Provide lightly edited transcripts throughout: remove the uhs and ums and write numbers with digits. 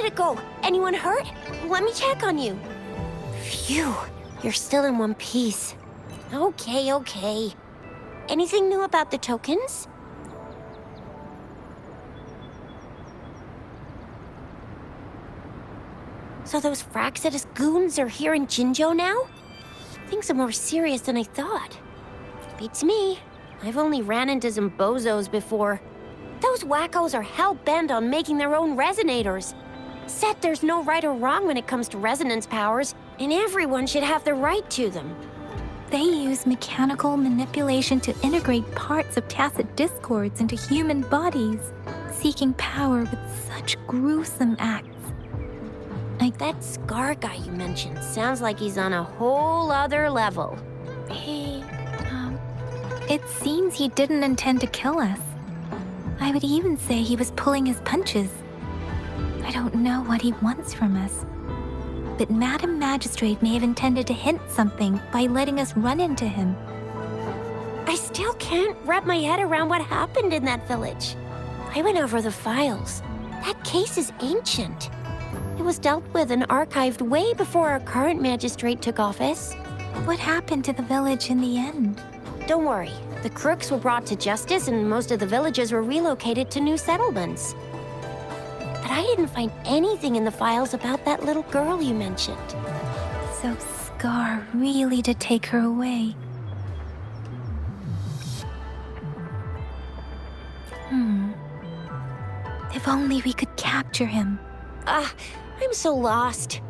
it go? Anyone hurt? Let me check on you. Phew, you're still in one piece. Okay. Anything new about the tokens? So those Fraxidus goons are here in Jinzhou now? Things are more serious than I thought. Beats me. I've only ran into some bozos before. Those wackos are hell-bent on making their own resonators. Said there's no right or wrong when it comes to resonance powers, and everyone should have the right to them. They use mechanical manipulation to integrate parts of tacit discords into human bodies, seeking power with such gruesome acts. Like that Scar guy you mentioned sounds like he's on a whole other level. It seems he didn't intend to kill us. I would even say he was pulling his punches. I don't know what he wants from us. But Madam Magistrate may have intended to hint something by letting us run into him. I still can't wrap my head around what happened in that village. I went over the files. That case is ancient. It was dealt with and archived way before our current magistrate took office. What happened to the village in the end? Don't worry. The crooks were brought to justice and most of the villagers were relocated to new settlements. But I didn't find anything in the files about that little girl you mentioned. So Scar really did take her away. If only we could capture him. I'm so lost.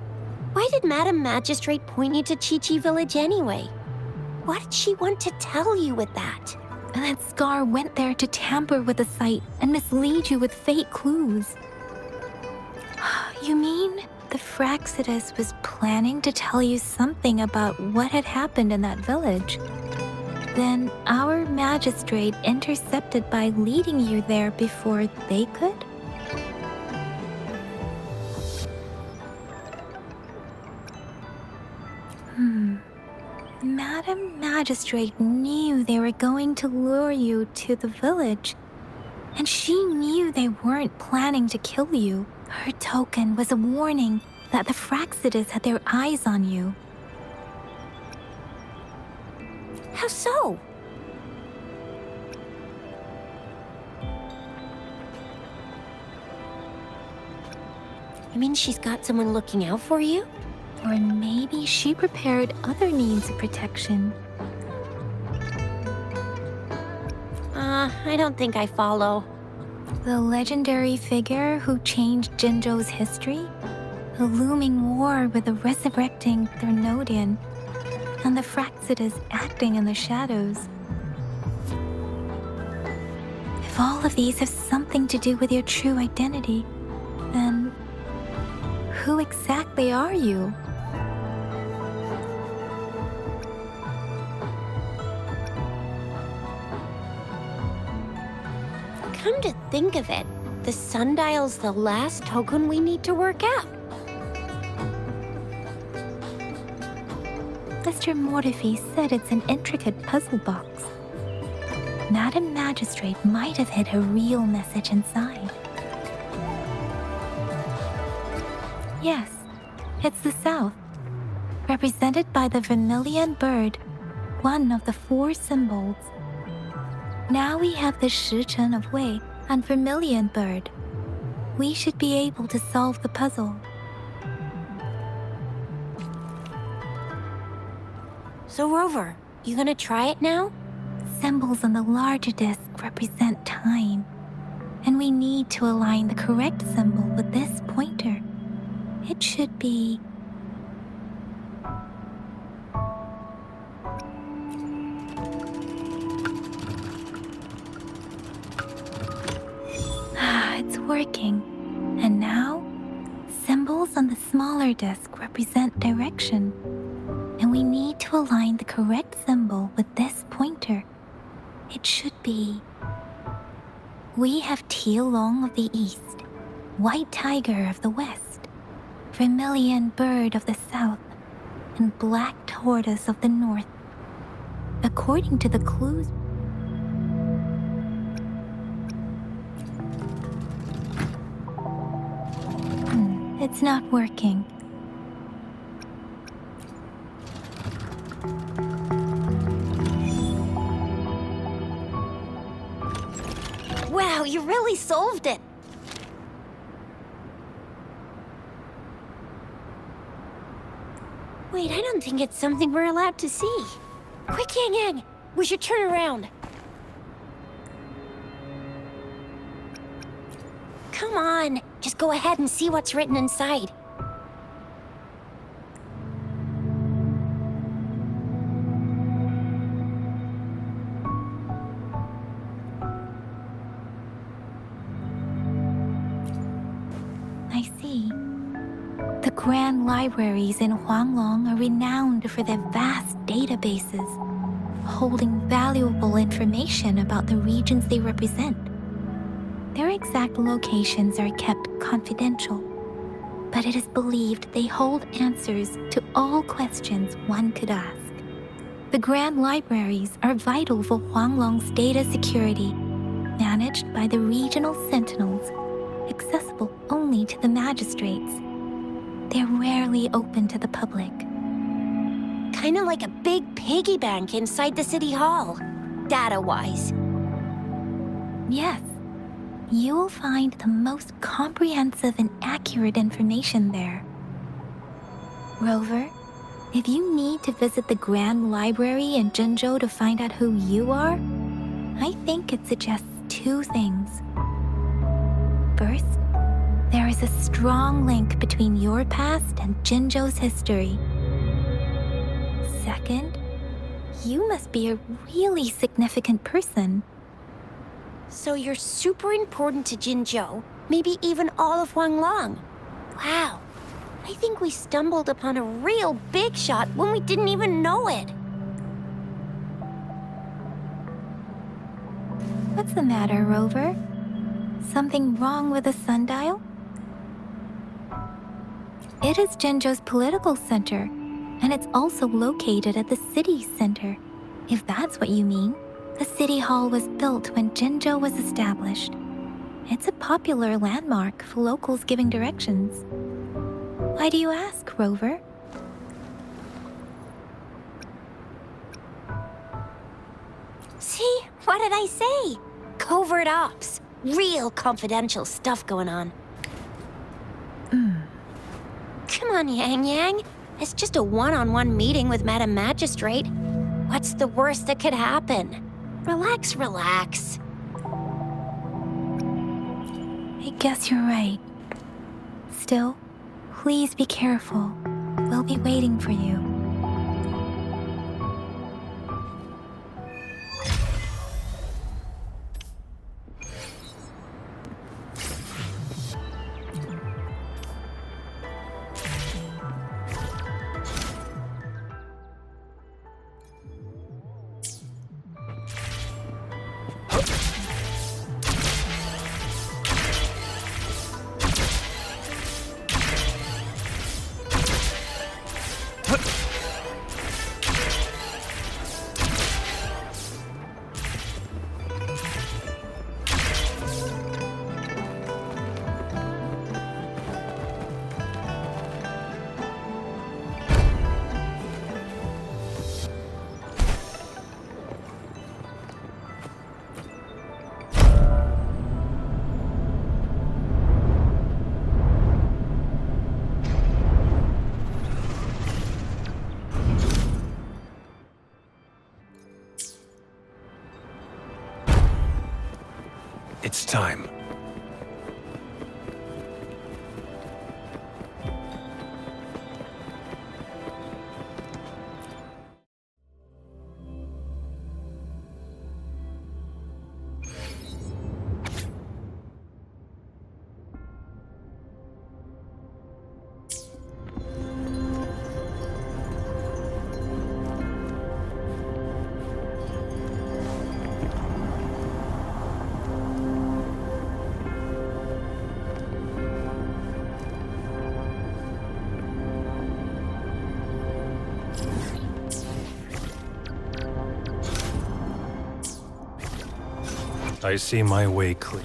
Why did Madam Magistrate point you to Chi-Chi Village anyway? What did she want to tell you with that? And that Scar went there to tamper with the site and mislead you with fake clues. You mean the Fraxidus was planning to tell you something about what had happened in that village? Then our magistrate intercepted by leading you there before they could? Madam Magistrate knew they were going to lure you to the village, and she knew they weren't planning to kill you. Her token was a warning that the Fraxidus had their eyes on you. How so? You mean she's got someone looking out for you? Or maybe she prepared other means of protection. I don't think I follow. The legendary figure who changed Jinzhou's history? The looming war with the resurrecting Thernodian, and the Fraxidus acting in the shadows. If all of these have something to do with your true identity, then who exactly are you? Come to think of it, the sundial's the last token we need to work out. Mr. Mortefi said it's an intricate puzzle box. Madam Magistrate might have hid a real message inside. Yes, it's the South, represented by the vermilion bird, one of the 4 symbols. Now we have the Shichen of Wei and vermilion bird. We should be able to solve the puzzle. So Rover, you gonna try it now? Symbols on the larger disc represent time, and we need to align the correct symbol with this pointer. It should be... It's working. And now, symbols on the smaller disc represent direction, and we need to align the correct symbol with this pointer. It should be... We have Tielong of the east, white tiger of the west, vermilion bird of the south, and black tortoise of the north. According to the clues... It's not working. Wow, you really solved it! Wait, I don't think it's something we're allowed to see. Quick, Yang Yang! We should turn around. Come on, just go ahead and see what's written inside. I see. The grand libraries in Huanglong are renowned for their vast databases, holding valuable information about the regions they represent. Their exact locations are kept confidential, but it is believed they hold answers to all questions one could ask. The grand libraries are vital for Huanglong's data security, managed by the regional sentinels, accessible only to the magistrates. They're rarely open to the public. Kinda like a big piggy bank inside the city hall, data-wise. Yes, you will find the most comprehensive and accurate information there. Rover, if you need to visit the Grand Library in Jinzhou to find out who you are, I think it suggests two things. First, there is a strong link between your past and Jinzhou's history. Second, you must be a really significant person. So you're super important to Jinzhou, maybe even all of Huanglong. Wow, I think we stumbled upon a real big shot when we didn't even know it. What's the matter, Rover? Something wrong with the sundial? It is Jinzhou's political center, and it's also located at the city center. If that's what you mean, the city hall was built when Jinzhou was established. It's a popular landmark for locals giving directions. Why do you ask, Rover? See, what did I say? Covert ops. Real confidential stuff going on. Come on, Yang Yang. It's just a one-on-one meeting with Madam Magistrate. What's the worst that could happen? Relax, relax. I guess you're right. Still, please be careful. We'll be waiting for you. It's time. I see my way clear.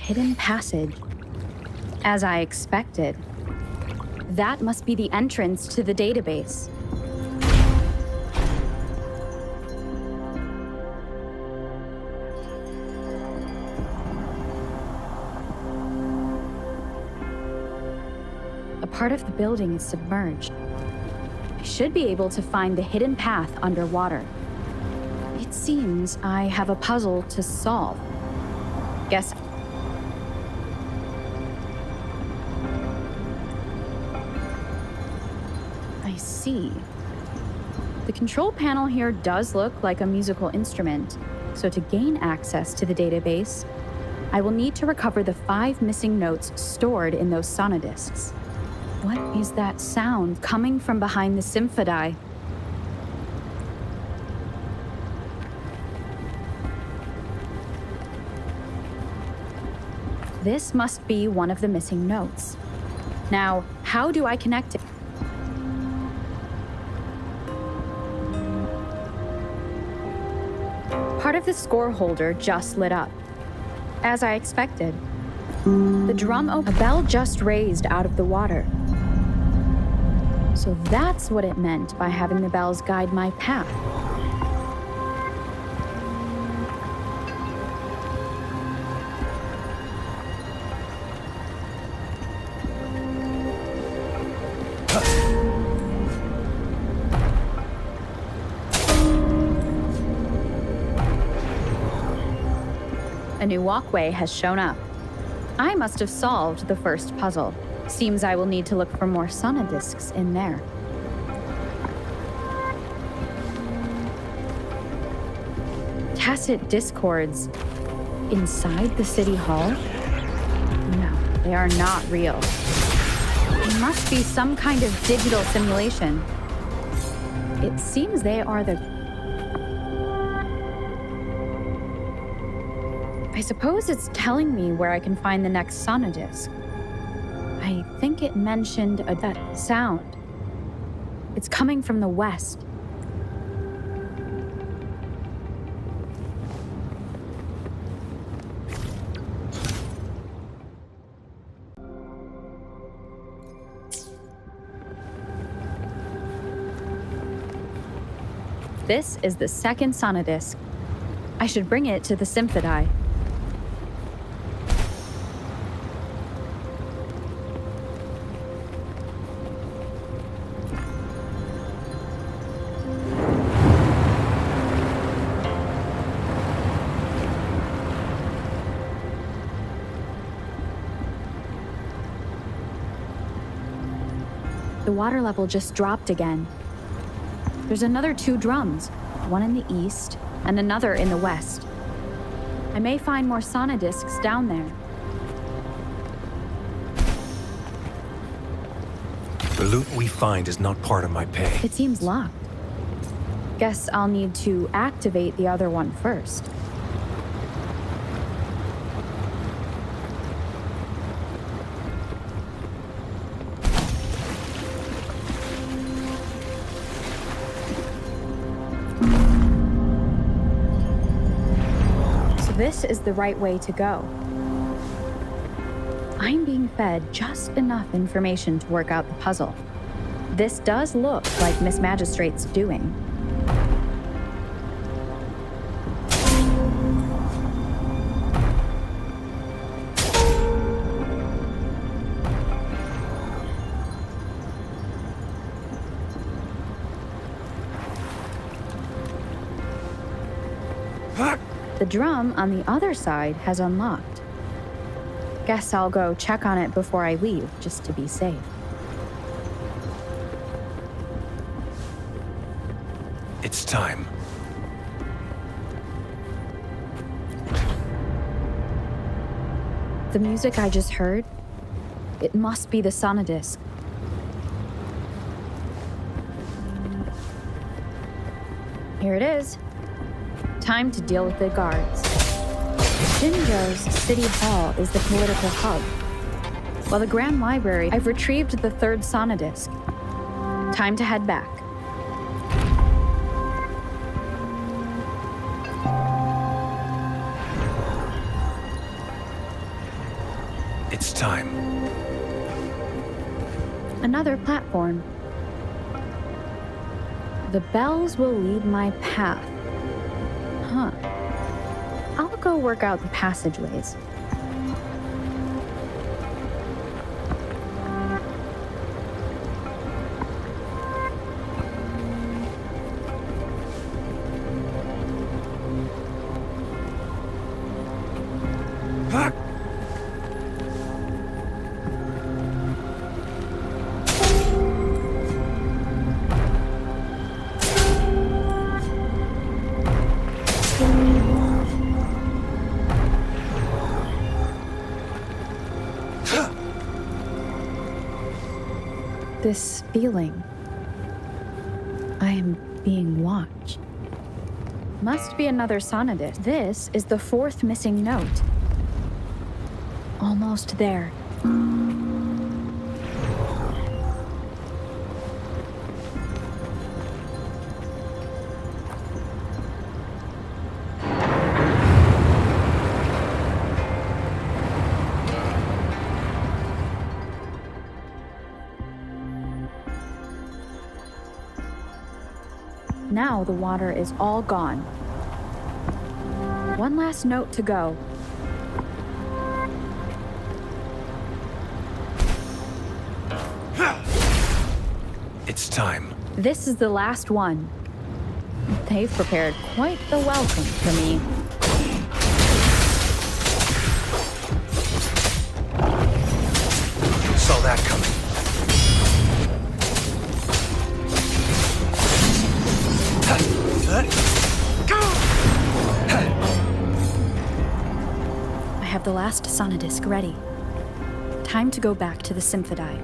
hidden passage. As I expected. That must be the entrance to the database. A part of the building is submerged. I should be able to find the hidden path underwater. It seems I have a puzzle to solve. Guess. I see. The control panel here does look like a musical instrument, so to gain access to the database, I will need to recover the 5 missing notes stored in those sonodiscs. What is that sound coming from behind the symphodi? This must be one of the missing notes. Now, how do I connect it? Part of the score holder just lit up. As I expected. The drum a bell just raised out of the water. So that's what it meant by having the bells guide my path. A new walkway has shown up. I must have solved the first puzzle. Seems I will need to look for more sonodiscs in there. Tacit discords inside the city hall? No, they are not real. It must be some kind of digital simulation. It seems they are the... I suppose it's telling me where I can find the next sonodisc. I think it mentioned that sound. It's coming from the west. This is the second sonodisc. I should bring it to the symphodi. The water level just dropped again. There's another 2 drums, one in the east and another in the west. I may find more sonodiscs down there. The loot we find is not part of my pay. It seems locked. Guess I'll need to activate the other one first. This is the right way to go. I'm being fed just enough information to work out the puzzle. This does look like Miss Magistrate's doing. The drum on the other side has unlocked. Guess I'll go check on it before I leave, just to be safe. It's time. The music I just heard, it must be the sonodisc. Here it is. Time to deal with the guards. Jinzhou's City Hall is the political hub. While the Grand Library, I've retrieved the 3rd sonodisc. Time to head back. It's time. Another platform. The bells will lead my path. Huh. I'll go work out the passageways. This feeling. I am being watched. Must be another sonnet. This is the fourth missing note. Almost there. Now the water is all gone. One last note to go. It's time. This is the last one. They've prepared quite the welcome for me. Saw that coming. I have the last sonodisc ready. Time to go back to the Symphodi.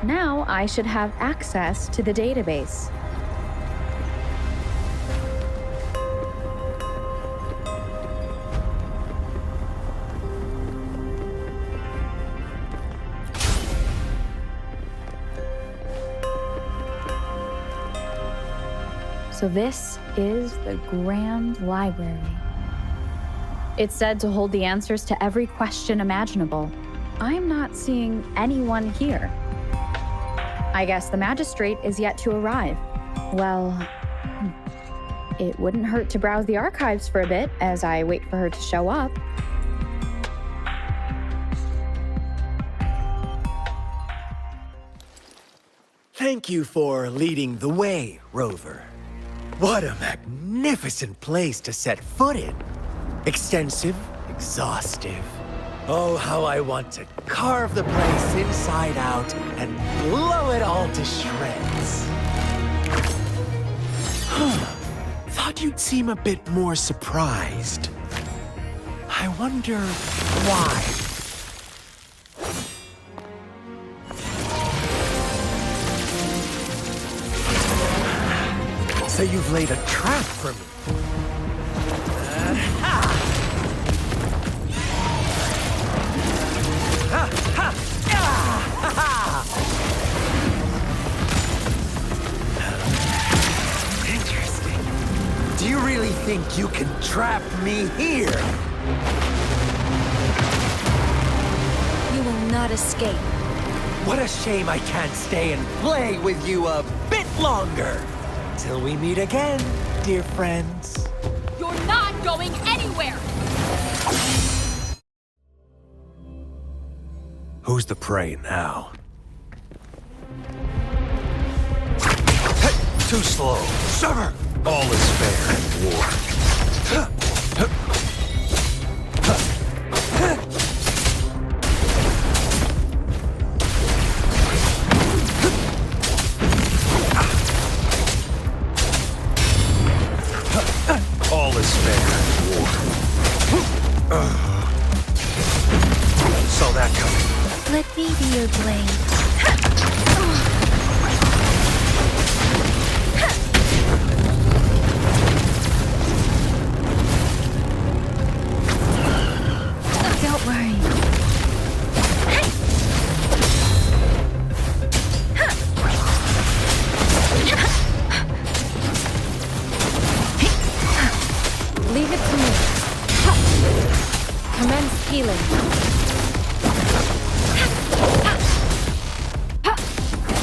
Now I should have access to the database. So this is the Grand Library. It's said to hold the answers to every question imaginable. I'm not seeing anyone here. I guess the magistrate is yet to arrive. Well, it wouldn't hurt to browse the archives for a bit as I wait for her to show up. Thank you for leading the way, Rover. What a magnificent place to set foot in. Extensive, exhaustive. Oh, how I want to carve the place inside out and blow it all to shreds. Thought you'd seem a bit more surprised. I wonder why. So you've laid a trap for me. Interesting. Do you really think you can trap me here? You will not escape. What a shame I can't stay and play with you a bit longer. Till we meet again, dear friends. You're not going anywhere! Who's the prey now? Too slow. Sever! All is fair in war. All is fair in war. Saw that coming. Let me be your blade. Don't worry. Leave it to me. Commence healing.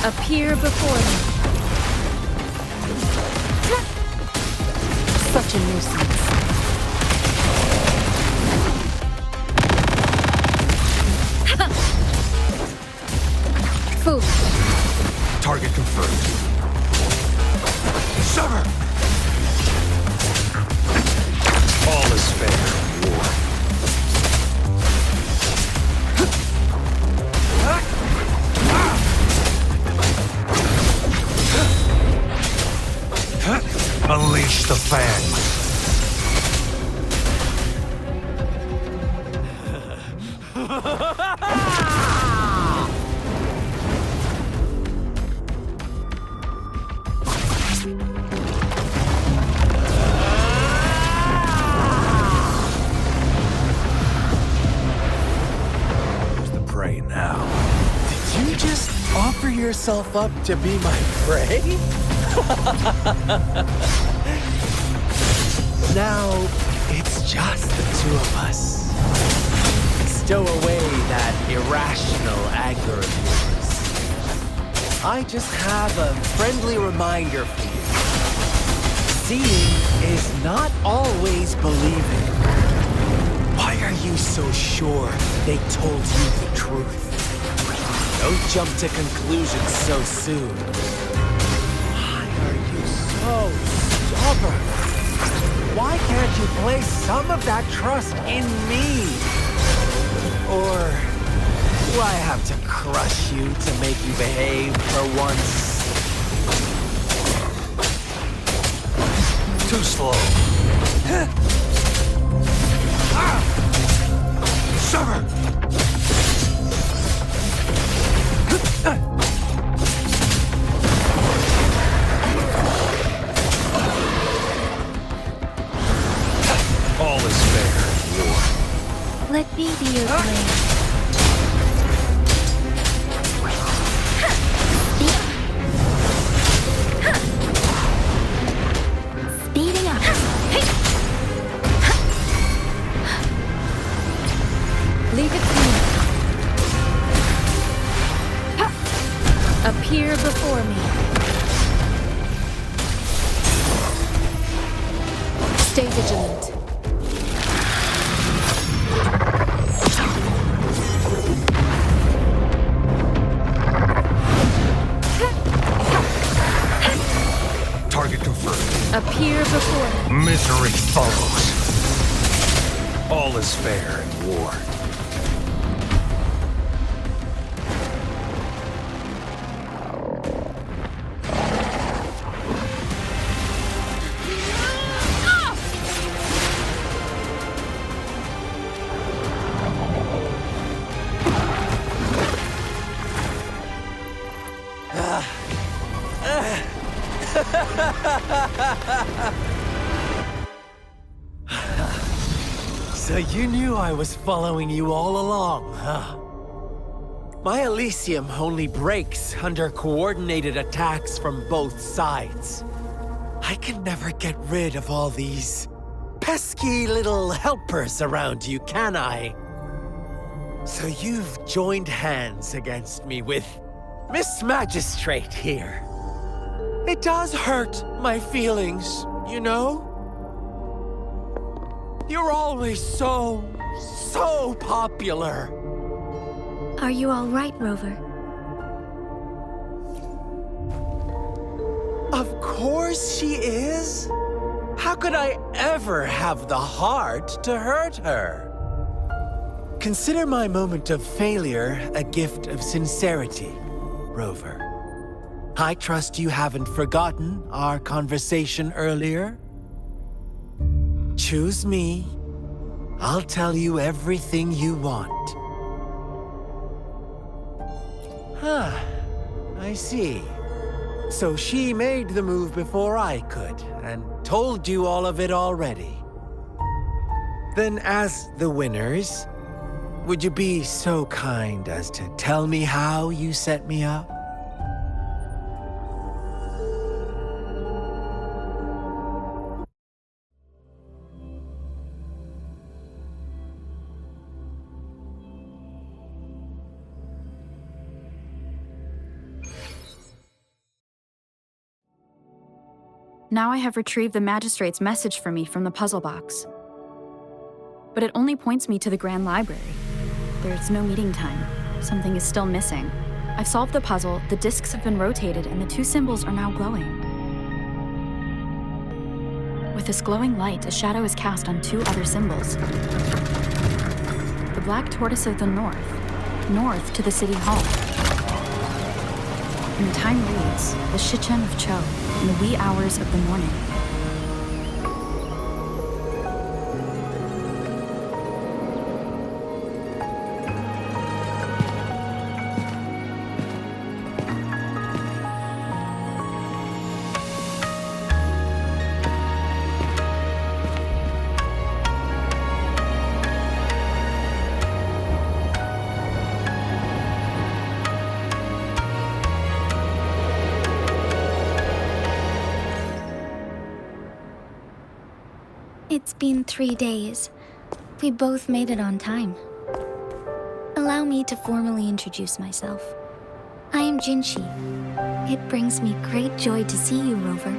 Appear before me. Such a nuisance. Foolish. Target confirmed. Sever! All is fair in war. Unleash the fangs. Who's the prey now? Did you just offer yourself up to be my prey? Now, it's just the two of us. Stow away that irrational anger of yours. I just have a friendly reminder for you. Seeing is not always believing. Why are you so sure they told you the truth? Don't jump to conclusions so soon. Why are you so stubborn? Why can't you place some of that trust in me? Or do I have to crush you to make you behave for once? Too slow. Sever! All is fair in war. Let me be your blade. Speeding up. Leave it to me. Appear before me. Stay vigilant. Target confirmed. Appear before me. Misery follows. All is fair in war. So you knew I was following you all along, huh? My Elysium only breaks under coordinated attacks from both sides. I can never get rid of all these pesky little helpers around you, can I? So you've joined hands against me with Miss Magistrate here. It does hurt my feelings, you know? You're always so popular. Are you all right, Rover? Of course she is. How could I ever have the heart to hurt her? Consider my moment of failure a gift of sincerity, Rover. I trust you haven't forgotten our conversation earlier. Choose me. I'll tell you everything you want. Huh. I see. So she made the move before I could, and told you all of it already. Then as the winners, would you be so kind as to tell me how you set me up? Now I have retrieved the magistrate's message for me from the puzzle box. But it only points me to the Grand Library. There's no meeting time. Something is still missing. I've solved the puzzle, the discs have been rotated, and the two symbols are now glowing. With this glowing light, a shadow is cast on two other symbols. The black tortoise of the north to the city hall. And the time reads, the Shichen of Cho, in the wee hours of the morning. It's been 3 days. We both made it on time. Allow me to formally introduce myself. I am Jinzhou. It brings me great joy to see you, Rover.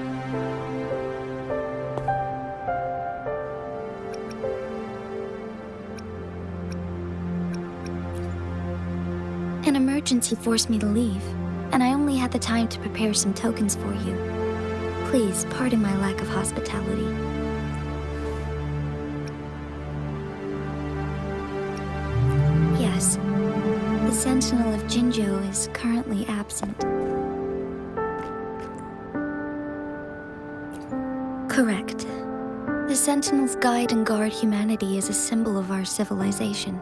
An emergency forced me to leave, and I only had the time to prepare some tokens for you. Please pardon my lack of hospitality. Yes, the Sentinel of Jinzhou is currently absent. Correct. The Sentinels guide and guard humanity as a symbol of our civilization.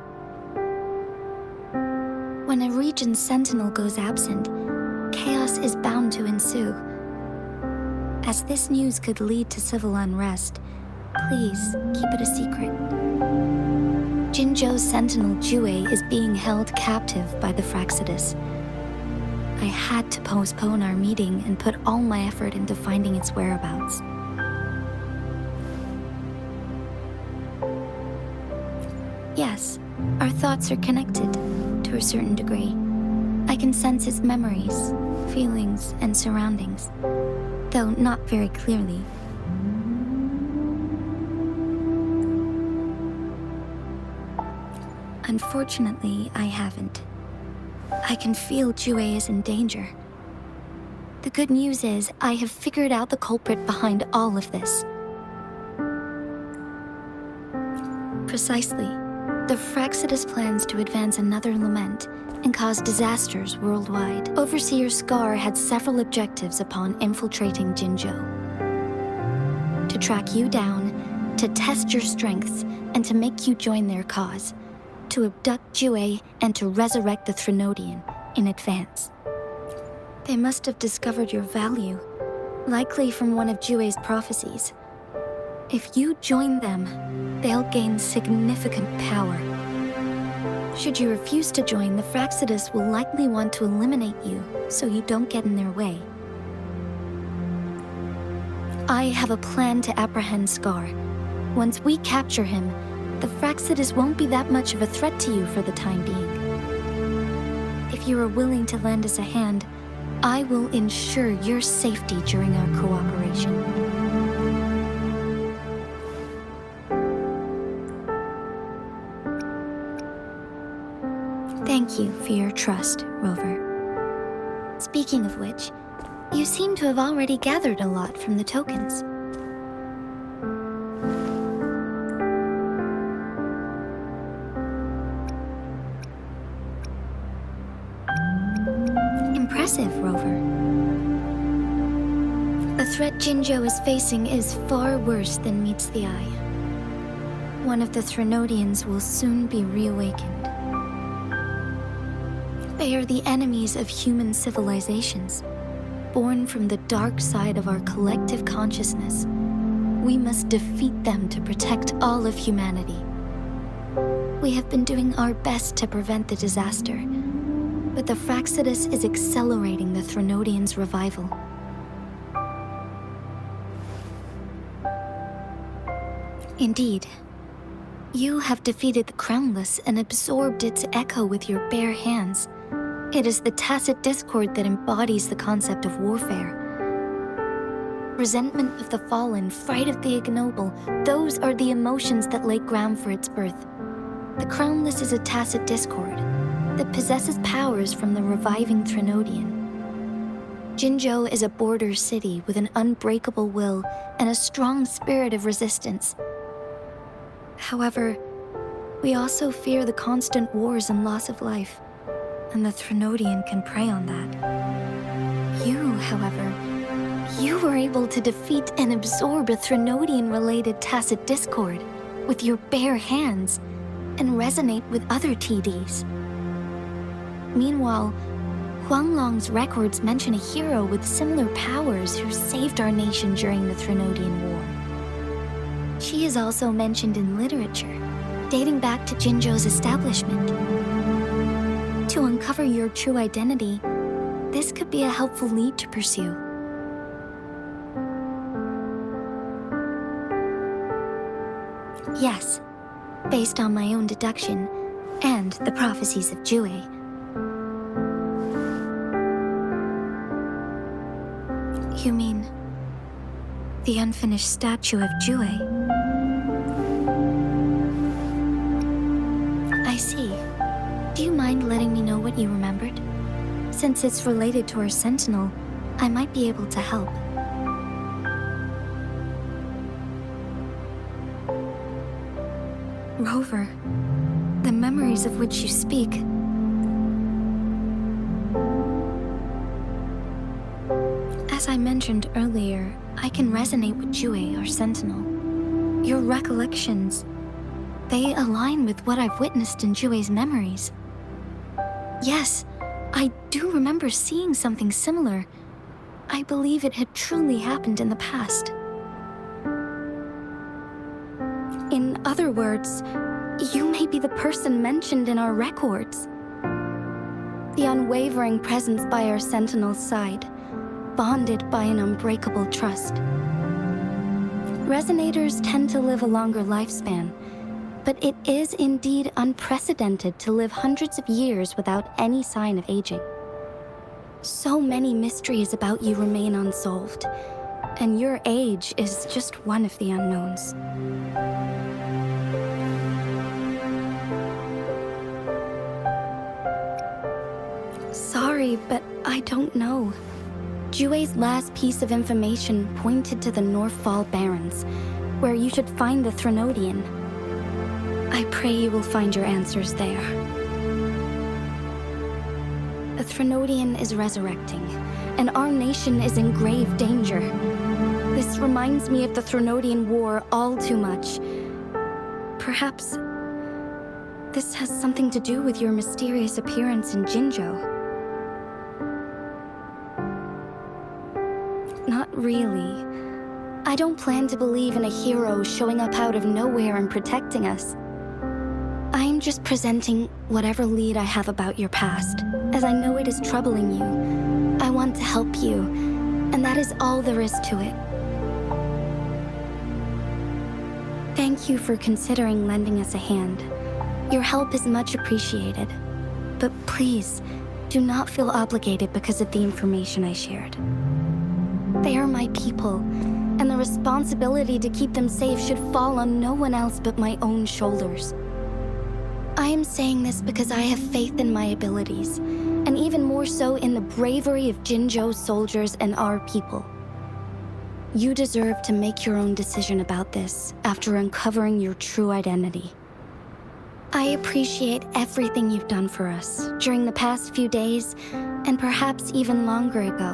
When a region's Sentinel goes absent, chaos is bound to ensue. As this news could lead to civil unrest, please keep it a secret. Jinzhou's Sentinel Jue is being held captive by the Fraxidus. I had to postpone our meeting and put all my effort into finding its whereabouts. Yes, our thoughts are connected, to a certain degree. I can sense its memories, feelings, and surroundings, though not very clearly. Unfortunately, I haven't. I can feel Jue is in danger. The good news is, I have figured out the culprit behind all of this. Precisely. The Fraxidus plans to advance another lament and cause disasters worldwide. Overseer Scar had several objectives upon infiltrating Jinzhou. To track you down, to test your strengths, and to make you join their cause. To abduct Jue and to resurrect the Threnodian in advance. They must have discovered your value, likely from one of Jue's prophecies. If you join them, they'll gain significant power. Should you refuse to join, the Fraxidus will likely want to eliminate you, so you don't get in their way. I have a plan to apprehend Scar. Once we capture him, the Fraxidus won't be that much of a threat to you for the time being. If you are willing to lend us a hand, I will ensure your safety during our cooperation. Thank you for your trust, Rover. Speaking of which, You seem to have already gathered a lot from the tokens. Impressive, Rover. The threat Jinzhou is facing is far worse than meets the eye. One of the Threnodians will soon be reawakened. They are the enemies of human civilizations, born from the dark side of our collective consciousness. We must defeat them to protect all of humanity. We have been doing our best to prevent the disaster, but the Fraxidus is accelerating the Threnodians' revival. Indeed, you have defeated the Crownless and absorbed its echo with your bare hands. It is the tacit discord that embodies the concept of warfare. Resentment of the fallen, fright of the ignoble, those are the emotions that lay ground for its birth. The Crownless is a tacit discord that possesses powers from the reviving Threnodian. Jinzhou is a border city with an unbreakable will and a strong spirit of resistance. However, we also fear the constant wars and loss of life, and the Threnodian can prey on that. You, however, you were able to defeat and absorb a Threnodian-related tacit discord with your bare hands and resonate with other TDs. Meanwhile, Huanglong's records mention a hero with similar powers who saved our nation during the Threnodian War. She is also mentioned in literature, dating back to Jinzhou's establishment. To uncover your true identity, this could be a helpful lead to pursue. Yes, based on my own deduction and the prophecies of Jue. You mean the unfinished statue of Jue? I see. Do you mind letting me know what you remembered? Since it's related to our sentinel, I might be able to help. Rover, the memories of which you speak. As I mentioned earlier, I can resonate with Jue, our sentinel. Your recollections, they align with what I've witnessed in Jue's memories. Yes, I do remember seeing something similar. I believe it had truly happened in the past. In other words, you may be the person mentioned in our records. The unwavering presence by our sentinel's side, bonded by an unbreakable trust. Resonators tend to live a longer lifespan, but it is indeed unprecedented to live hundreds of years without any sign of aging. So many mysteries about you remain unsolved, and your age is just one of the unknowns. Sorry, but I don't know. Jue's last piece of information pointed to the Northfall Barrens, where you should find the Threnodian. I pray you will find your answers there. The Threnodian is resurrecting, and our nation is in grave danger. This reminds me of the Threnodian War all too much. Perhaps this has something to do with your mysterious appearance in Jinzhou. Not really. I don't plan to believe in a hero showing up out of nowhere and protecting us. I'm just presenting whatever lead I have about your past, as I know it is troubling you. I want to help you, and that is all there is to it. Thank you for considering lending us a hand. Your help is much appreciated. But please, do not feel obligated because of the information I shared. They are my people, and the responsibility to keep them safe should fall on no one else but my own shoulders. I am saying this because I have faith in my abilities, and and even more so in the bravery of Jinzhou soldiers and our people. You deserve to make your own decision about this after uncovering your true identity. I appreciate everything you've done for us during the past few days, and perhaps even longer ago.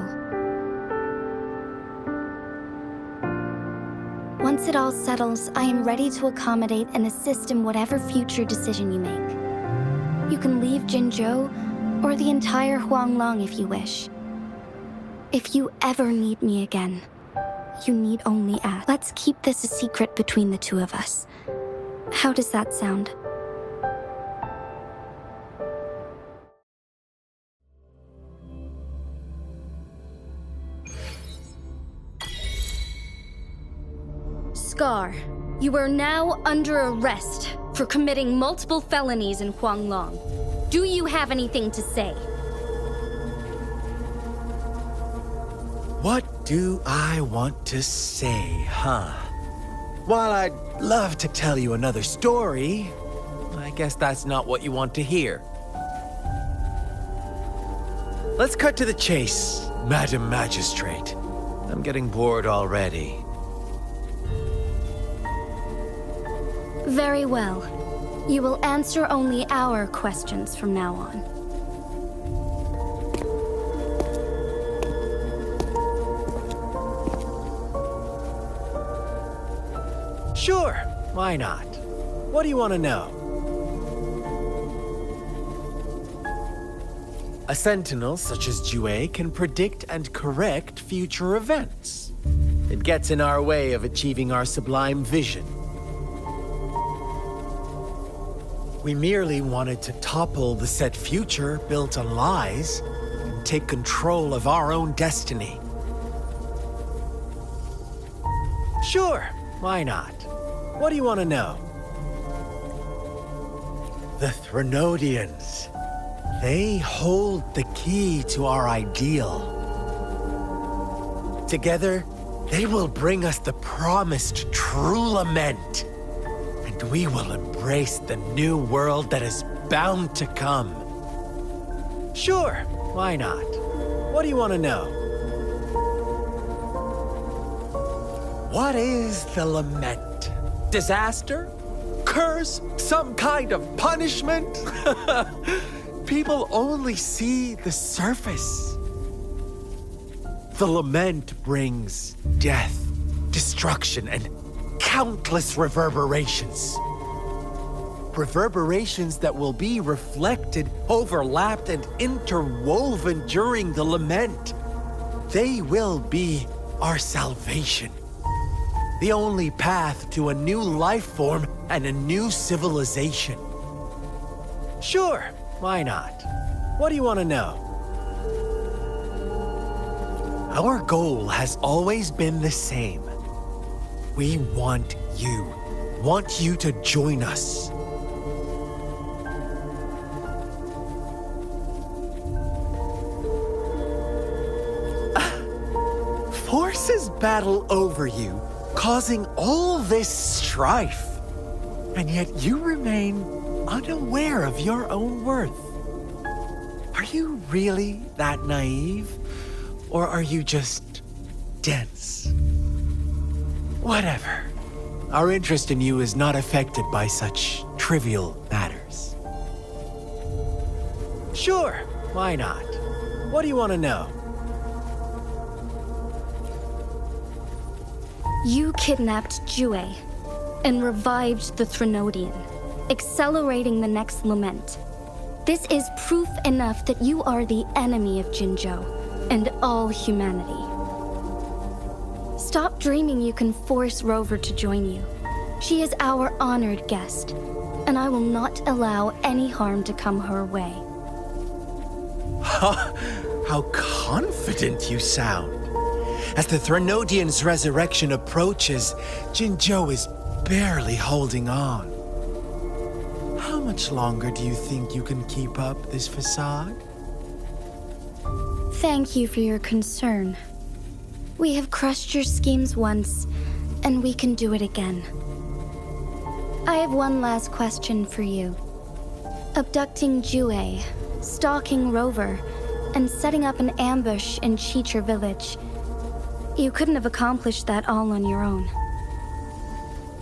Once it all settles, I am ready to accommodate and assist in whatever future decision you make. You can leave Jinzhou or the entire Huanglong if you wish. If you ever need me again, you need only ask. Let's keep this a secret between the two of us. How does that sound? Scar, you are now under arrest for committing multiple felonies in Huanglong. Do you have anything to say? What do I want to say, huh? While I'd love to tell you another story, I guess that's not what you want to hear. Let's cut to the chase, Madam Magistrate. I'm getting bored already. Very well. You will answer only our questions from now on. Sure, why not? What do you want to know? A sentinel such as Jue can predict and correct future events. It gets in our way of achieving our sublime vision. We merely wanted to topple the set future built on lies and take control of our own destiny. Sure, why not? What do you want to know? The Threnodians. They hold the key to our ideal. Together, they will bring us the promised true lament. And we will embrace the new world that is bound to come. Sure, why not? What do you want to know? What is the lament? Disaster? Curse? Some kind of punishment? People only see the surface. The lament brings death, destruction, and countless reverberations. Reverberations that will be reflected, overlapped, and interwoven during the lament. They will be our salvation. The only path to a new life form and a new civilization. Sure, why not? What do you want to know? Our goal has always been the same. We want you to join us. Forces battle over you, causing all this strife. And yet you remain unaware of your own worth. Are you really that naive? Or are you just dense? Whatever. Our interest in you is not affected by such trivial matters. Sure, why not? What do you want to know? You kidnapped Jue and revived the Threnodian, accelerating the next lament. This is proof enough that you are the enemy of Jinzhou and all humanity. Stop dreaming you can force Rover to join you. She is our honored guest, and I will not allow any harm to come her way. How confident you sound. As the Threnodian's resurrection approaches, Jinzhou is barely holding on. How much longer do you think you can keep up this facade? Thank you for your concern. We have crushed your schemes once, and we can do it again. I have one last question for you. Abducting Jue, stalking Rover, and setting up an ambush in Cheecher Village. You couldn't have accomplished that all on your own.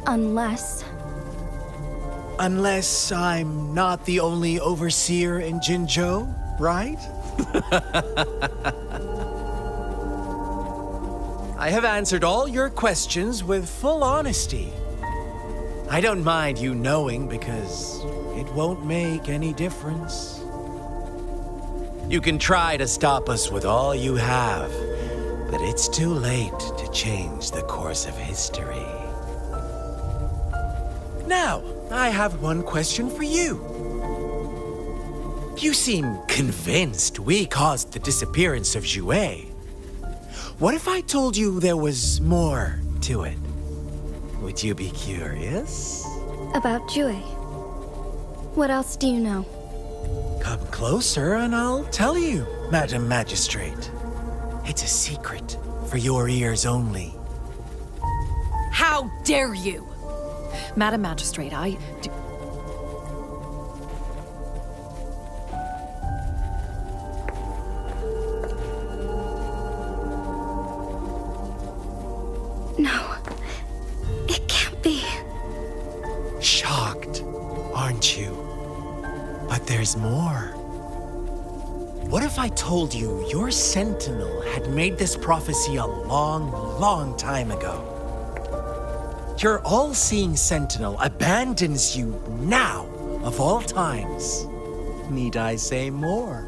Unless I'm not the only overseer in Jinzhou, right? I have answered all your questions with full honesty. I don't mind you knowing because it won't make any difference. You can try to stop us with all you have, but it's too late to change the course of history. Now, I have one question for you. You seem convinced we caused the disappearance of Jue. What if I told you there was more to it? Would you be curious? about Jue. What else do you know? Come closer and I'll tell you, Madam Magistrate. It's a secret for your ears only. How dare you? Madam Magistrate, No, it can't be. Shocked, aren't you? But there's more. What if I told you your sentinel had made this prophecy a long, long time ago? Your all-seeing sentinel abandons you now, of all times. Need I say more?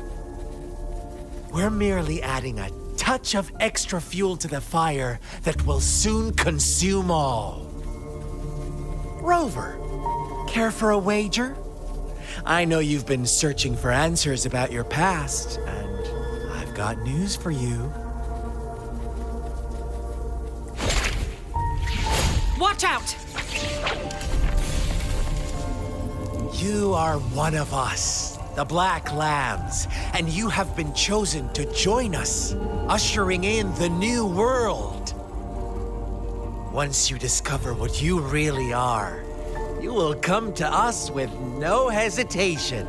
We're merely adding a touch of extra fuel to the fire that will soon consume all. Rover, care for a wager? I know you've been searching for answers about your past, and I've got news for you. Watch out! You are one of us, the Black Lambs, and you have been chosen to join us, ushering in the new world. Once you discover what you really are, you will come to us with no hesitation.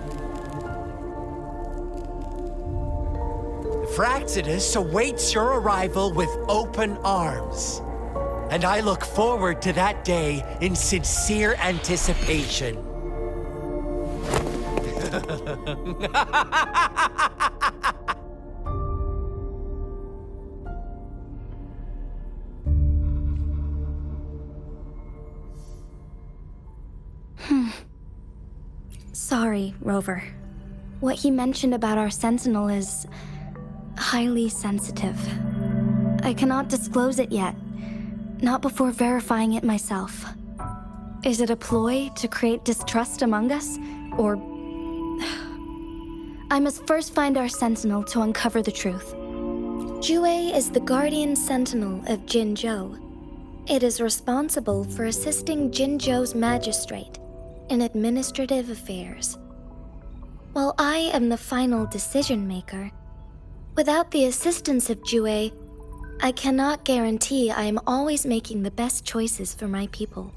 Fraxidus awaits your arrival with open arms. And I look forward to that day in sincere anticipation. Sorry, Rover. What he mentioned about our sentinel is highly sensitive. I cannot disclose it yet. Not before verifying it myself. Is it a ploy to create distrust among us? Or... I must first find our sentinel to uncover the truth. Jue is the guardian sentinel of Jinzhou. It is responsible for assisting Jinzhou's magistrate in administrative affairs. While I am the final decision maker, without the assistance of Jue, I cannot guarantee I am always making the best choices for my people.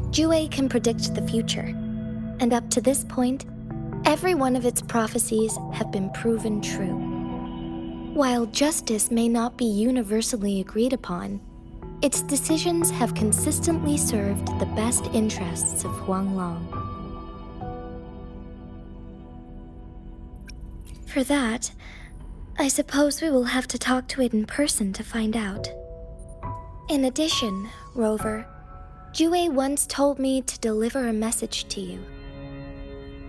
Jue can predict the future, and up to this point, every one of its prophecies have been proven true. While justice may not be universally agreed upon, its decisions have consistently served the best interests of Huanglong. For that, I suppose we will have to talk to it in person to find out. In addition, Rover, Jue once told me to deliver a message to you.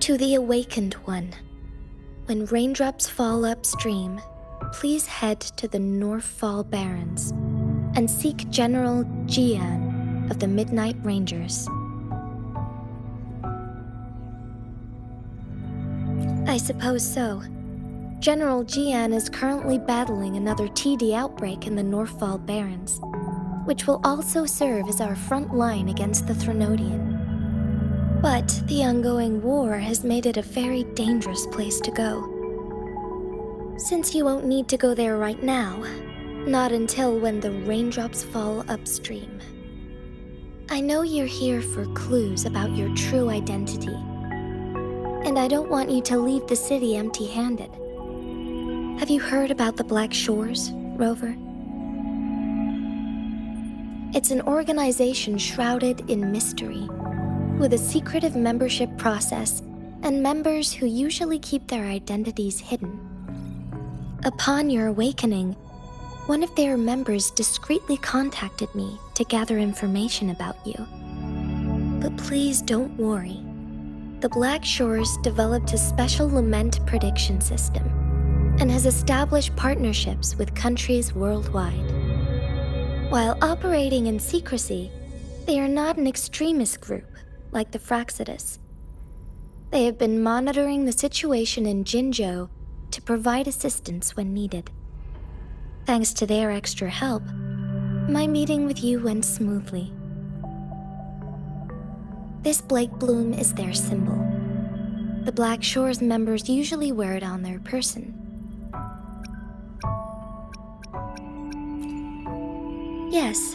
To the Awakened One. When raindrops fall upstream, please head to the Northfall Barrens and seek General Jian of the Midnight Rangers. I suppose so. General Jian is currently battling another TD outbreak in the Northfall Barrens, which will also serve as our front line against the Threnodian. But the ongoing war has made it a very dangerous place to go. Since you won't need to go there right now, not until when the raindrops fall upstream. I know you're here for clues about your true identity. And I don't want you to leave the city empty-handed. Have you heard about the Black Shores, Rover? It's an organization shrouded in mystery, with a secretive membership process and members who usually keep their identities hidden. Upon your awakening, one of their members discreetly contacted me to gather information about you. But please don't worry. The Black Shores developed a special lament prediction system and has established partnerships with countries worldwide. While operating in secrecy, they are not an extremist group like the Fraxidus. They have been monitoring the situation in Jinzhou to provide assistance when needed. Thanks to their extra help, my meeting with you went smoothly. This Blake Bloom is their symbol. The Black Shores members usually wear it on their person. Yes,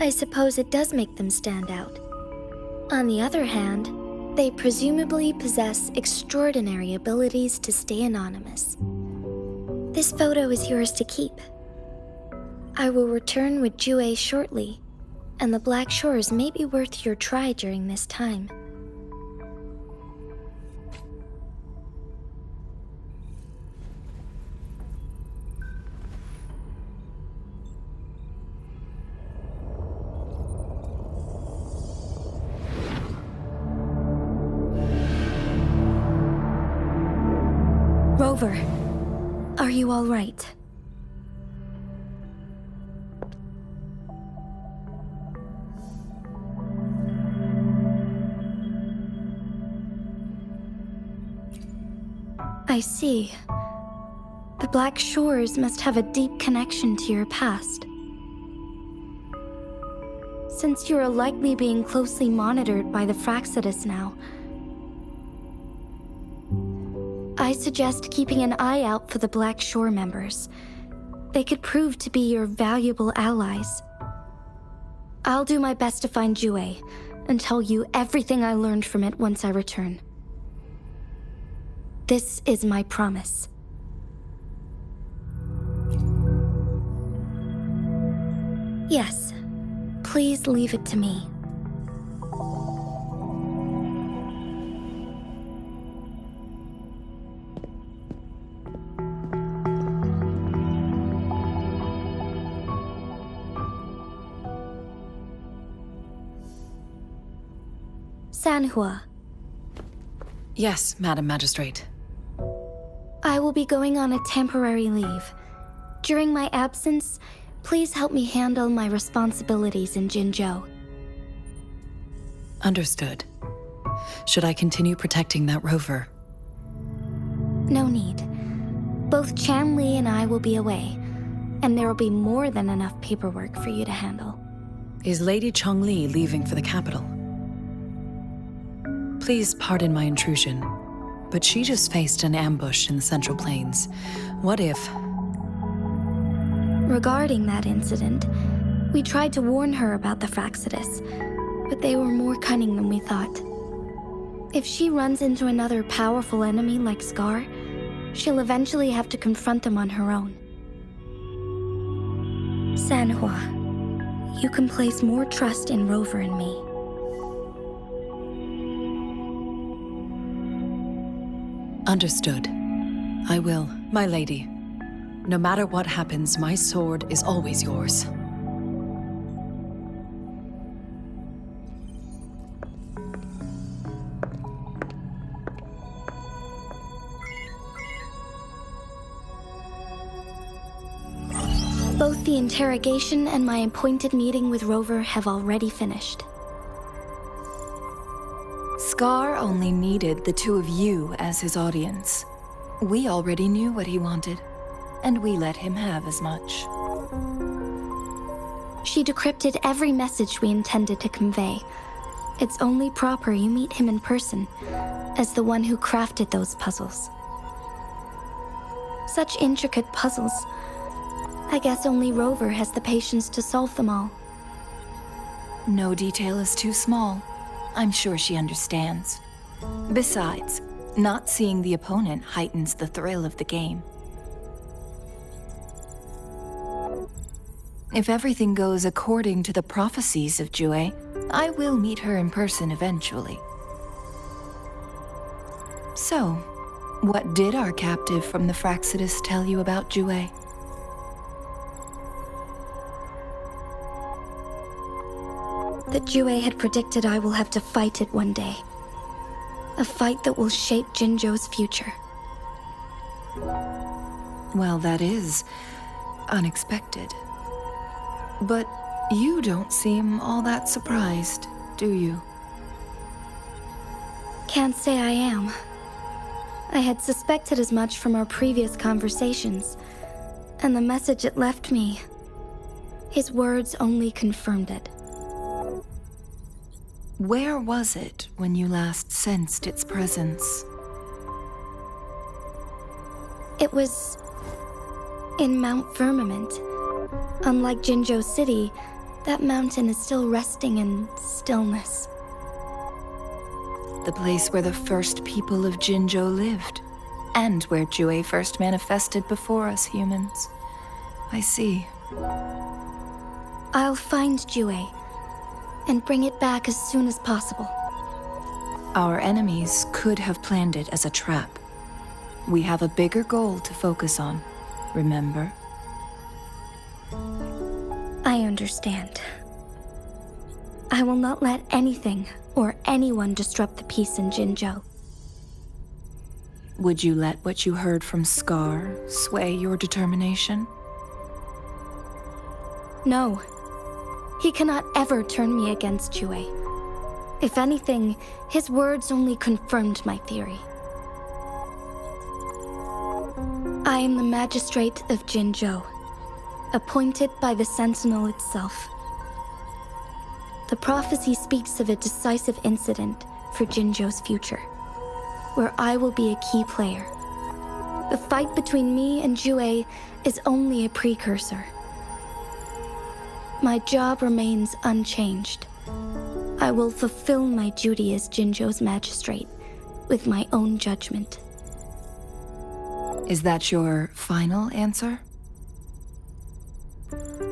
I suppose it does make them stand out. On the other hand, they presumably possess extraordinary abilities to stay anonymous. This photo is yours to keep. I will return with Jue shortly, and the Black Shores may be worth your try during this time. Rover, are you all right? I see. The Black Shores must have a deep connection to your past. Since you are likely being closely monitored by the Fraxidus now, I suggest keeping an eye out for the Black Shore members. They could prove to be your valuable allies. I'll do my best to find Jue and tell you everything I learned from it once I return. This is my promise. Yes, please leave it to me. Sanhua. Yes, Madam Magistrate. I will be going on a temporary leave. During my absence, please help me handle my responsibilities in Jinzhou. Understood. Should I continue protecting that rover? No need. Both Chanli and I will be away, and there will be more than enough paperwork for you to handle. Is Lady Chongli leaving for the capital? Please pardon my intrusion, but she just faced an ambush in the Central Plains. What if... Regarding that incident, we tried to warn her about the Fraxidus, but they were more cunning than we thought. If she runs into another powerful enemy like Scar, she'll eventually have to confront them on her own. Sanhua, you can place more trust in Rover and me. Understood. I will, my lady. No matter what happens, my sword is always yours. Both the interrogation and my appointed meeting with Rover have already finished. Scar only needed the two of you as his audience. We already knew what he wanted, and we let him have as much. She decrypted every message we intended to convey. It's only proper you meet him in person, as the one who crafted those puzzles. Such intricate puzzles. I guess only Rover has the patience to solve them all. No detail is too small. I'm sure she understands. Besides, not seeing the opponent heightens the thrill of the game. If everything goes according to the prophecies of Jue, I will meet her in person eventually. So, what did our captive from the Fraxidus tell you about Jue? That Jue had predicted I will have to fight it one day. A fight that will shape Jinzhou's future. Well, that is unexpected. But you don't seem all that surprised, do you? Can't say I am. I had suspected as much from our previous conversations, and the message it left me, his words only confirmed it. Where was it when you last sensed its presence? It was in Mount Firmament. Unlike Jinzhou City, that mountain is still resting in stillness. The place where the first people of Jinzhou lived, and where Jue first manifested before us humans. I see. I'll find Jue and bring it back as soon as possible. Our enemies could have planned it as a trap. We have a bigger goal to focus on, remember? I understand. I will not let anything or anyone disrupt the peace in Jinzhou. Would you let what you heard from Scar sway your determination? No. He cannot ever turn me against Jue. If anything, his words only confirmed my theory. I am the magistrate of Jinzhou, appointed by the Sentinel itself. The prophecy speaks of a decisive incident for Jinzhou's future, where I will be a key player. The fight between me and Jue is only a precursor. My job remains unchanged. I will fulfill my duty as Jinzhou's magistrate with my own judgment. Is that your final answer?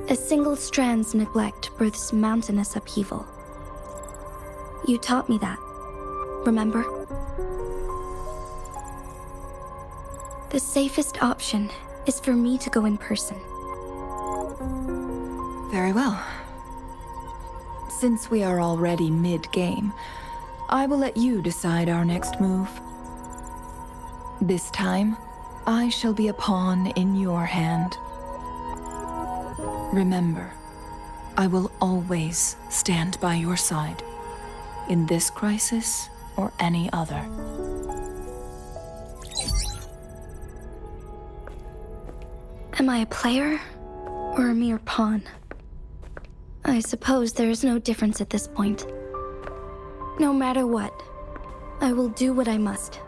A single strand's neglect births mountainous upheaval. You taught me that, remember? The safest option is for me to go in person. Very well. Since we are already mid-game, I will let you decide our next move. This time, I shall be a pawn in your hand. Remember, I will always stand by your side, in this crisis or any other. Am I a player or a mere pawn? I suppose there is no difference at this point. No matter what, I will do what I must.